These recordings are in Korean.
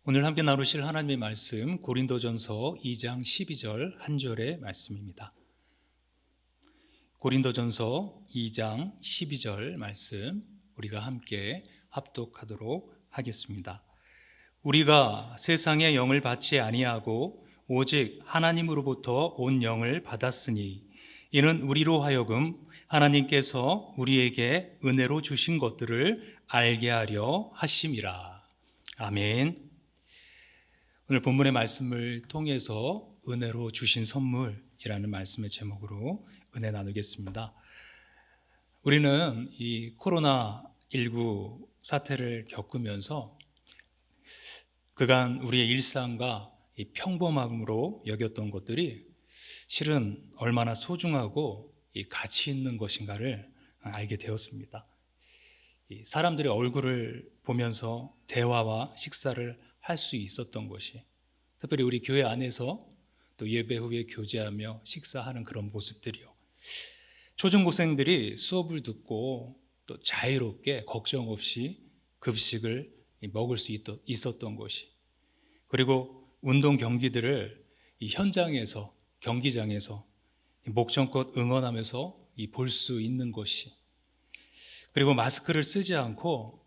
오늘 함께 나누실 하나님의 말씀 고린도전서 2장 12절 한 절의 말씀입니다. 고린도전서 2장 12절 말씀 우리가 함께 합독하도록 하겠습니다. 우리가 세상의 영을 받지 아니하고 오직 하나님으로부터 온 영을 받았으니 이는 우리로 하여금 하나님께서 우리에게 은혜로 주신 것들을 알게 하려 하심이라. 아멘. 오늘 본문의 말씀을 통해서 은혜로 주신 선물이라는 말씀의 제목으로 은혜 나누겠습니다. 우리는 이 코로나19 사태를 겪으면서 그간 우리의 일상과 이 평범함으로 여겼던 것들이 실은 얼마나 소중하고 이 가치 있는 것인가를 알게 되었습니다. 이 사람들의 얼굴을 보면서 대화와 식사를 할 수 있었던 것이, 특별히 우리 교회 안에서 또 예배 후에 교제하며 식사하는 그런 모습들이요. 초중고생들이 수업을 듣고 또 자유롭게 걱정 없이 급식을 먹을 수 있었던 것이, 그리고 운동 경기들을 이 현장에서 경기장에서 목청껏 응원하면서 볼 수 있는 것이, 그리고 마스크를 쓰지 않고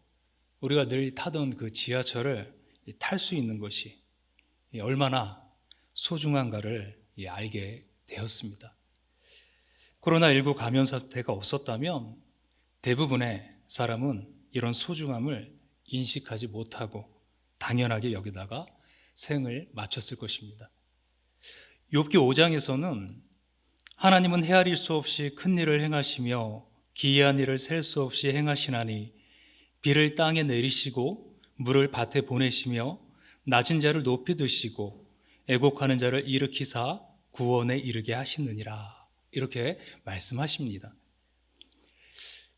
우리가 늘 타던 그 지하철을 탈 수 있는 것이 얼마나 소중한가를 알게 되었습니다. 코로나19 감염 사태가 없었다면 대부분의 사람은 이런 소중함을 인식하지 못하고 당연하게 여기다가 생을 마쳤을 것입니다. 욥기 5장에서는 하나님은 헤아릴 수 없이 큰 일을 행하시며 기이한 일을 셀 수 없이 행하시나니 비를 땅에 내리시고 물을 밭에 보내시며 낮은 자를 높이 드시고 애곡하는 자를 일으키사 구원에 이르게 하시느니라, 이렇게 말씀하십니다.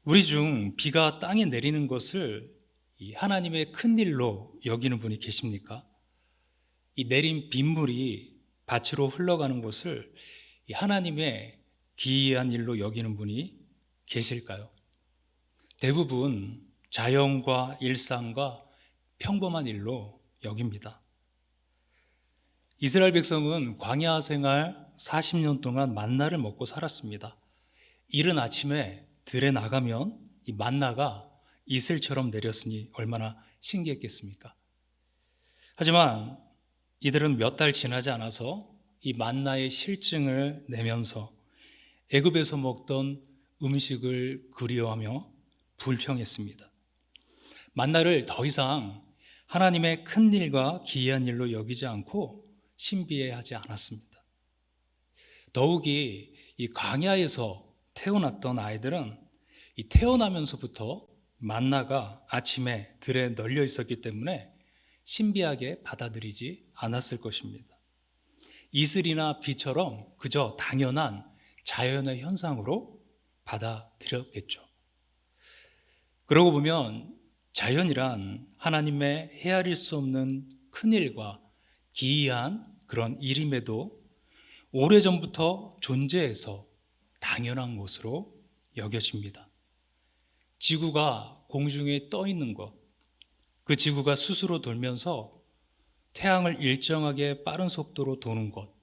우리 중 비가 땅에 내리는 것을 이 하나님의 큰 일로 여기는 분이 계십니까? 이 내린 빗물이 밭으로 흘러가는 것을 이 하나님의 기이한 일로 여기는 분이 계실까요? 대부분 자연과 일상과 평범한 일로 여깁니다. 이스라엘 백성은 광야 생활 40년 동안 만나를 먹고 살았습니다. 이른 아침에 들에 나가면 이 만나가 이슬처럼 내렸으니 얼마나 신기했겠습니까? 하지만 이들은 몇 달 지나지 않아서 이 만나의 실증을 내면서 애굽에서 먹던 음식을 그리워하며 불평했습니다. 만나를 더 이상 하나님의 큰 일과 기이한 일로 여기지 않고 신비해하지 않았습니다. 더욱이 이 광야에서 태어났던 아이들은 이 태어나면서부터 만나가 아침에 들에 널려 있었기 때문에 신비하게 받아들이지 않았을 것입니다. 이슬이나 비처럼 그저 당연한 자연의 현상으로 받아들였겠죠. 그러고 보면 자연이란 하나님의 헤아릴 수 없는 큰일과 기이한 그런 일임에도 오래전부터 존재해서 당연한 것으로 여겨집니다. 지구가 공중에 떠 있는 것, 그 지구가 스스로 돌면서 태양을 일정하게 빠른 속도로 도는 것,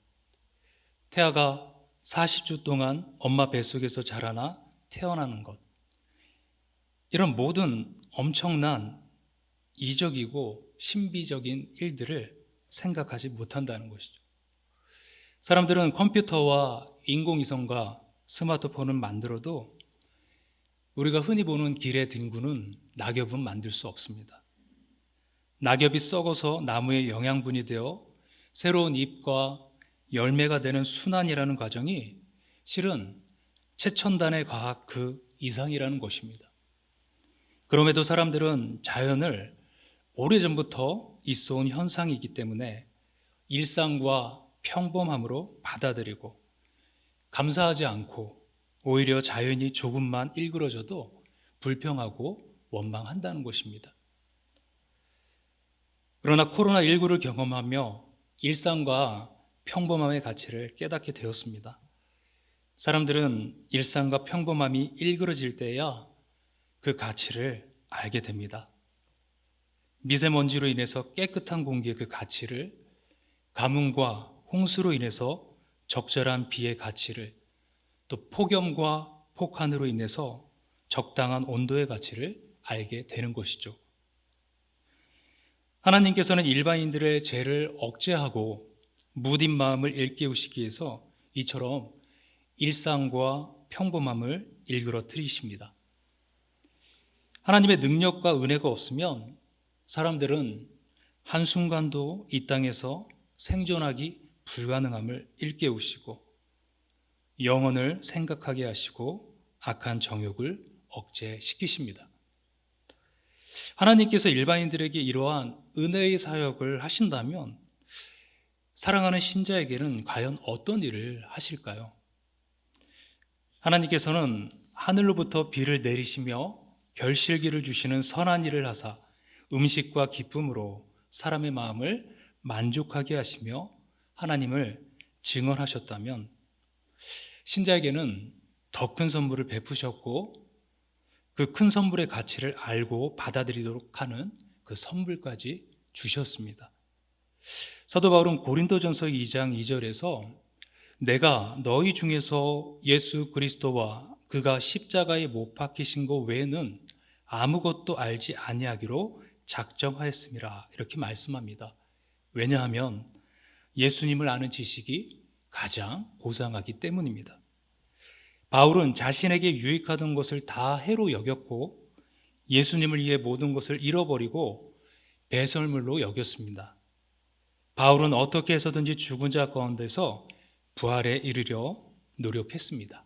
태아가 40주 동안 엄마 뱃속에서 자라나 태어나는 것, 이런 모든 엄청난 이적이고 신비적인 일들을 생각하지 못한다는 것이죠. 사람들은 컴퓨터와 인공위성과 스마트폰을 만들어도 우리가 흔히 보는 길의 딩구는 낙엽은 만들 수 없습니다. 낙엽이 썩어서 나무의 영양분이 되어 새로운 잎과 열매가 되는 순환이라는 과정이 실은 최첨단의 과학 그 이상이라는 것입니다. 그럼에도 사람들은 자연을 오래전부터 있어온 현상이기 때문에 일상과 평범함으로 받아들이고 감사하지 않고 오히려 자연이 조금만 일그러져도 불평하고 원망한다는 것입니다. 그러나 코로나19를 경험하며 일상과 평범함의 가치를 깨닫게 되었습니다. 사람들은 일상과 평범함이 일그러질 때야 그 가치를 알게 됩니다. 미세먼지로 인해서 깨끗한 공기의 그 가치를, 가뭄과 홍수로 인해서 적절한 비의 가치를, 또 폭염과 폭한으로 인해서 적당한 온도의 가치를 알게 되는 것이죠. 하나님께서는 일반인들의 죄를 억제하고 무딘 마음을 일깨우시기 위해서 이처럼 일상과 평범함을 일그러뜨리십니다. 하나님의 능력과 은혜가 없으면 사람들은 한순간도 이 땅에서 생존하기 불가능함을 일깨우시고 영혼을 생각하게 하시고 악한 정욕을 억제시키십니다. 하나님께서 일반인들에게 이러한 은혜의 사역을 하신다면 사랑하는 신자에게는 과연 어떤 일을 하실까요? 하나님께서는 하늘로부터 비를 내리시며 결실기를 주시는 선한 일을 하사 음식과 기쁨으로 사람의 마음을 만족하게 하시며 하나님을 증언하셨다면 신자에게는 더 큰 선물을 베푸셨고 그 큰 선물의 가치를 알고 받아들이도록 하는 그 선물까지 주셨습니다. 사도 바울은 고린도전서 2장 2절에서 내가 너희 중에서 예수 그리스도와 그가 십자가에 못 박히신 것 외에는 아무것도 알지 아니하기로 작정하였음이라 이렇게 말씀합니다. 왜냐하면 예수님을 아는 지식이 가장 고상하기 때문입니다. 바울은 자신에게 유익하던 것을 다 해로 여겼고 예수님을 위해 모든 것을 잃어버리고 배설물로 여겼습니다. 바울은 어떻게 해서든지 죽은 자 가운데서 부활에 이르려 노력했습니다.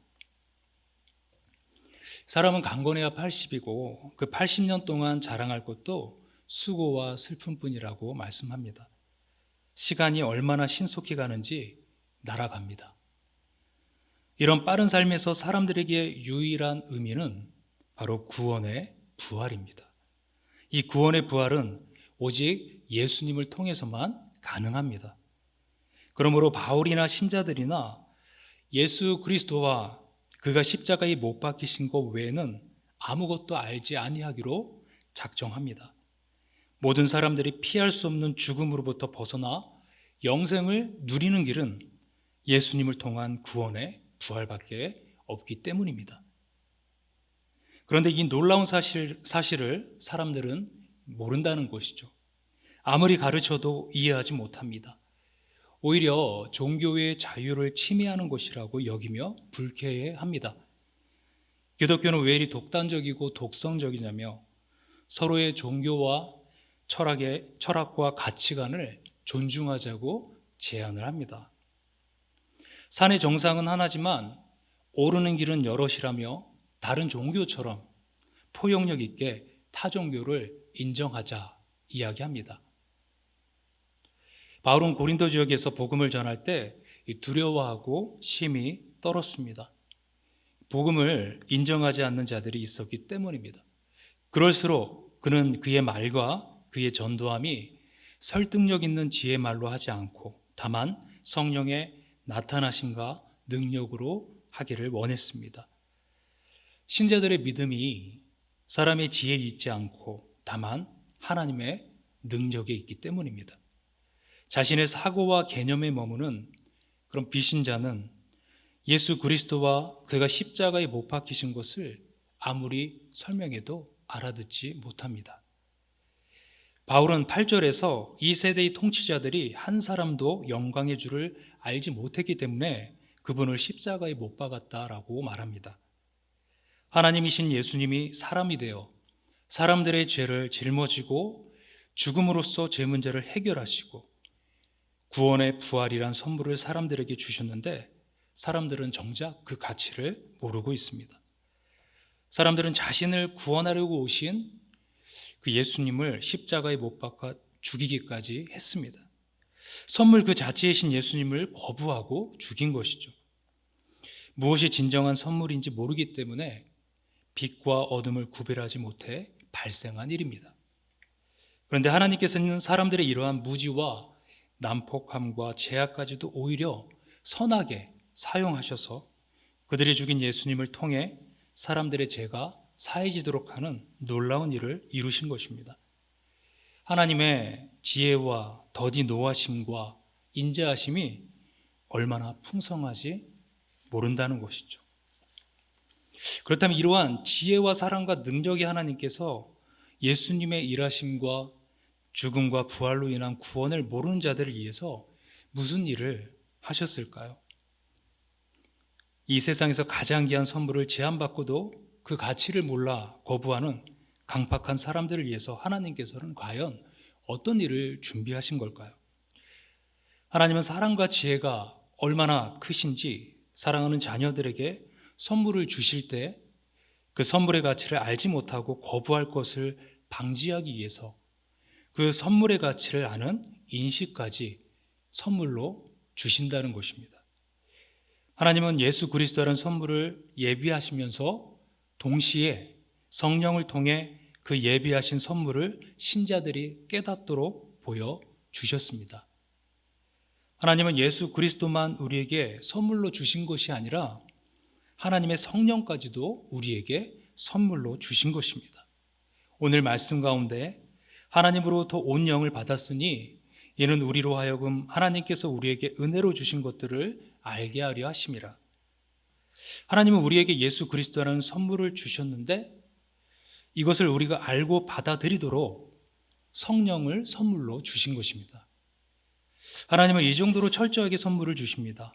사람은 강건해야 80이고 그 80년 동안 자랑할 것도 수고와 슬픔뿐이라고 말씀합니다. 시간이 얼마나 신속히 가는지 날아갑니다. 이런 빠른 삶에서 사람들에게 유일한 의미는 바로 구원의 부활입니다. 이 구원의 부활은 오직 예수님을 통해서만 가능합니다. 그러므로 바울이나 신자들이나 예수 그리스도와 그가 십자가에 못 박히신 것 외에는 아무것도 알지 아니하기로 작정합니다. 모든 사람들이 피할 수 없는 죽음으로부터 벗어나 영생을 누리는 길은 예수님을 통한 구원의 부활밖에 없기 때문입니다. 그런데 이 놀라운 사실을 사람들은 모른다는 것이죠. 아무리 가르쳐도 이해하지 못합니다. 오히려 종교의 자유를 침해하는 것이라고 여기며 불쾌해합니다. 기독교는 왜 이리 독단적이고 독성적이냐며 서로의 종교와 철학과 가치관을 존중하자고 제안을 합니다. 산의 정상은 하나지만 오르는 길은 여럿이라며 다른 종교처럼 포용력 있게 타 종교를 인정하자 이야기합니다. 바울은 고린도 지역에서 복음을 전할 때 두려워하고 심히 떨었습니다. 복음을 인정하지 않는 자들이 있었기 때문입니다. 그럴수록 그는 그의 말과 그의 전도함이 설득력 있는 지혜 말로 하지 않고 다만 성령의 나타나심과 능력으로 하기를 원했습니다. 신자들의 믿음이 사람의 지혜에 있지 않고 다만 하나님의 능력에 있기 때문입니다. 자신의 사고와 개념에 머무는 그런 비신자는 예수 그리스도와 그가 십자가에 못 박히신 것을 아무리 설명해도 알아듣지 못합니다. 바울은 8절에서 이 세대의 통치자들이 한 사람도 영광의 주를 알지 못했기 때문에 그분을 십자가에 못 박았다라고 말합니다. 하나님이신 예수님이 사람이 되어 사람들의 죄를 짊어지고 죽음으로써 죄 문제를 해결하시고 구원의 부활이란 선물을 사람들에게 주셨는데 사람들은 정작 그 가치를 모르고 있습니다. 사람들은 자신을 구원하려고 오신 그 예수님을 십자가에 못 박아 죽이기까지 했습니다. 선물 그 자체이신 예수님을 거부하고 죽인 것이죠. 무엇이 진정한 선물인지 모르기 때문에 빛과 어둠을 구별하지 못해 발생한 일입니다. 그런데 하나님께서는 사람들의 이러한 무지와 난폭함과 제약까지도 오히려 선하게 사용하셔서 그들이 죽인 예수님을 통해 사람들의 죄가 사해지도록 하는 놀라운 일을 이루신 것입니다. 하나님의 지혜와 더디 노하심과 인자하심이 얼마나 풍성하지 모른다는 것이죠. 그렇다면 이러한 지혜와 사랑과 능력의 하나님께서 예수님의 일하심과 죽음과 부활로 인한 구원을 모르는 자들을 위해서 무슨 일을 하셨을까요? 이 세상에서 가장 귀한 선물을 제한받고도 그 가치를 몰라 거부하는 강팍한 사람들을 위해서 하나님께서는 과연 어떤 일을 준비하신 걸까요? 하나님은 사랑과 지혜가 얼마나 크신지 사랑하는 자녀들에게 선물을 주실 때 그 선물의 가치를 알지 못하고 거부할 것을 방지하기 위해서 그 선물의 가치를 아는 인식까지 선물로 주신다는 것입니다. 하나님은 예수 그리스도라는 선물을 예비하시면서 동시에 성령을 통해 그 예비하신 선물을 신자들이 깨닫도록 보여주셨습니다. 하나님은 예수 그리스도만 우리에게 선물로 주신 것이 아니라 하나님의 성령까지도 우리에게 선물로 주신 것입니다. 오늘 말씀 가운데 하나님으로부터 온 영을 받았으니 이는 우리로 하여금 하나님께서 우리에게 은혜로 주신 것들을 알게 하려 하심이라. 하나님은 우리에게 예수 그리스도라는 선물을 주셨는데 이것을 우리가 알고 받아들이도록 성령을 선물로 주신 것입니다. 하나님은 이 정도로 철저하게 선물을 주십니다.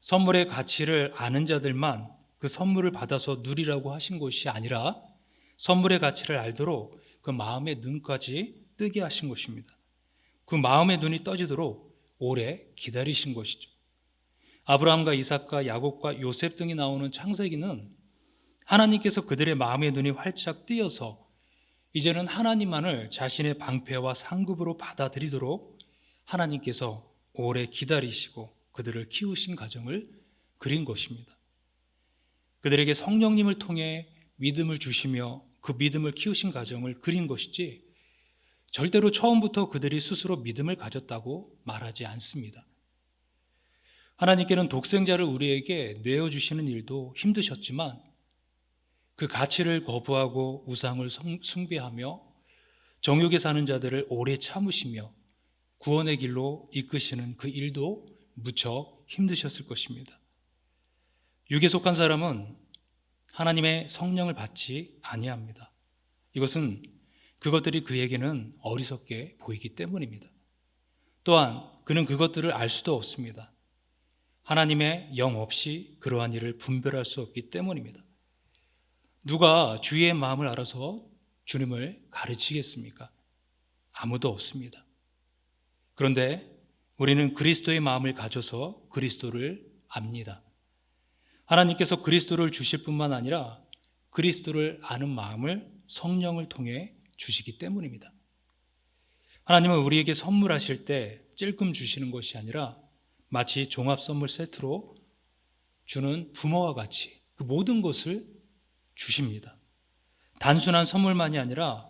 선물의 가치를 아는 자들만 그 선물을 받아서 누리라고 하신 것이 아니라 선물의 가치를 알도록 그 마음의 눈까지 뜨게 하신 것입니다. 그 마음의 눈이 떠지도록 오래 기다리신 것이죠. 아브라함과 이삭과 야곱과 요셉 등이 나오는 창세기는 하나님께서 그들의 마음의 눈이 활짝 뜨여서 이제는 하나님만을 자신의 방패와 상급으로 받아들이도록 하나님께서 오래 기다리시고 그들을 키우신 과정을 그린 것입니다. 그들에게 성령님을 통해 믿음을 주시며 그 믿음을 키우신 과정을 그린 것이지 절대로 처음부터 그들이 스스로 믿음을 가졌다고 말하지 않습니다. 하나님께는 독생자를 우리에게 내어주시는 일도 힘드셨지만 그 가치를 거부하고 우상을 숭배하며 정욕에 사는 자들을 오래 참으시며 구원의 길로 이끄시는 그 일도 무척 힘드셨을 것입니다. 육에 속한 사람은 하나님의 성령을 받지 아니합니다. 이것은 그것들이 그에게는 어리석게 보이기 때문입니다. 또한 그는 그것들을 알 수도 없습니다. 하나님의 영 없이 그러한 일을 분별할 수 없기 때문입니다. 누가 주의 마음을 알아서 주님을 가르치겠습니까? 아무도 없습니다. 그런데 우리는 그리스도의 마음을 가져서 그리스도를 압니다. 하나님께서 그리스도를 주실 뿐만 아니라 그리스도를 아는 마음을 성령을 통해 주시기 때문입니다. 하나님은 우리에게 선물하실 때 찔끔 주시는 것이 아니라 마치 종합 선물 세트로 주는 부모와 같이 그 모든 것을 주십니다. 단순한 선물만이 아니라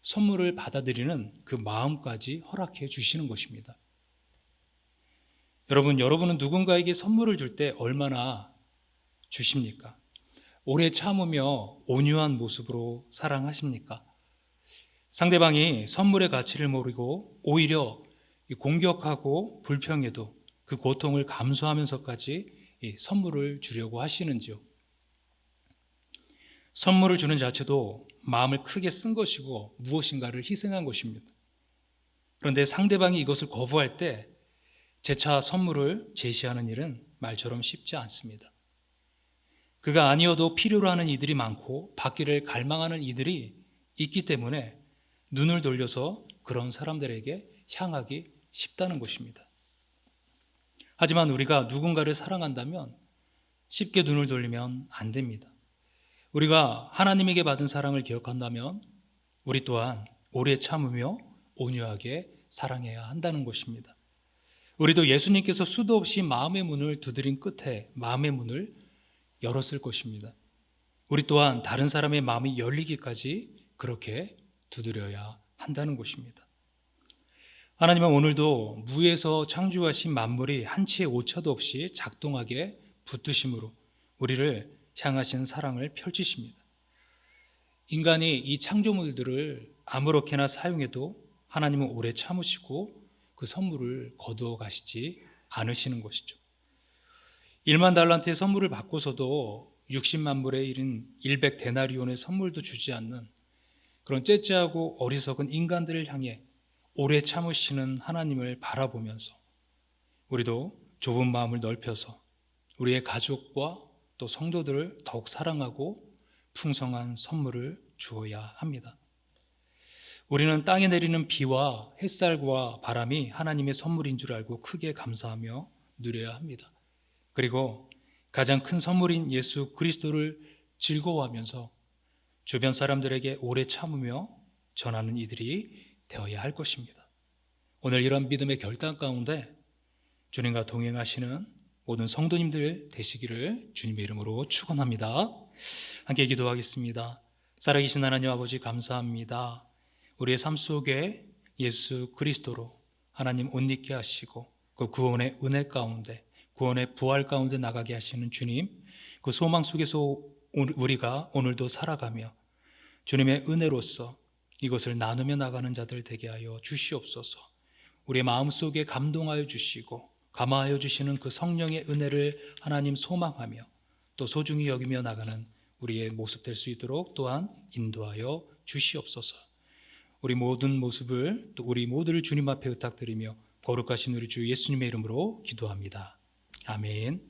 선물을 받아들이는 그 마음까지 허락해 주시는 것입니다. 여러분은 누군가에게 선물을 줄 때 얼마나 주십니까? 오래 참으며 온유한 모습으로 사랑하십니까? 상대방이 선물의 가치를 모르고 오히려 공격하고 불평해도 그 고통을 감수하면서까지 선물을 주려고 하시는지요? 선물을 주는 자체도 마음을 크게 쓴 것이고 무엇인가를 희생한 것입니다. 그런데 상대방이 이것을 거부할 때 재차 선물을 제시하는 일은 말처럼 쉽지 않습니다. 그가 아니어도 필요로 하는 이들이 많고 받기를 갈망하는 이들이 있기 때문에 눈을 돌려서 그런 사람들에게 향하기 쉽다는 것입니다. 하지만 우리가 누군가를 사랑한다면 쉽게 눈을 돌리면 안 됩니다. 우리가 하나님에게 받은 사랑을 기억한다면 우리 또한 오래 참으며 온유하게 사랑해야 한다는 것입니다. 우리도 예수님께서 수도 없이 마음의 문을 두드린 끝에 마음의 문을 열었을 것입니다. 우리 또한 다른 사람의 마음이 열리기까지 그렇게 두드려야 한다는 것입니다. 하나님은 오늘도 무에서 창조하신 만물이 한치의 오차도 없이 작동하게 붙드심으로 우리를 향하신 사랑을 펼치십니다. 인간이 이 창조물들을 아무렇게나 사용해도 하나님은 오래 참으시고 그 선물을 거두어 가시지 않으시는 것이죠. 1만 달란트의 선물을 받고서도 60만 불에 이른 100데나리온의 선물도 주지 않는 그런 째째하고 어리석은 인간들을 향해 오래 참으시는 하나님을 바라보면서 우리도 좁은 마음을 넓혀서 우리의 가족과 또 성도들을 더욱 사랑하고 풍성한 선물을 주어야 합니다. 우리는 땅에 내리는 비와 햇살과 바람이 하나님의 선물인 줄 알고 크게 감사하며 누려야 합니다. 그리고 가장 큰 선물인 예수 그리스도를 즐거워하면서 주변 사람들에게 오래 참으며 전하는 이들이 되어야 할 것입니다. 오늘 이런 믿음의 결단 가운데 주님과 동행하시는 모든 성도님들 되시기를 주님의 이름으로 축원합니다. 함께 기도하겠습니다. 살아계신 하나님 아버지 감사합니다. 우리의 삶 속에 예수 그리스도로 하나님 옷 입게 하시고 그 구원의 은혜 가운데 구원의 부활 가운데 나가게 하시는 주님, 그 소망 속에서 우리가 오늘도 살아가며 주님의 은혜로서 이것을 나누며 나가는 자들 되게 하여 주시옵소서. 우리의 마음속에 감동하여 주시고 감화하여 주시는 그 성령의 은혜를 하나님 소망하며 또 소중히 여기며 나가는 우리의 모습 될 수 있도록 또한 인도하여 주시옵소서. 우리 모든 모습을 또 우리 모두를 주님 앞에 의탁드리며 거룩하신 우리 주 예수님의 이름으로 기도합니다. 아멘.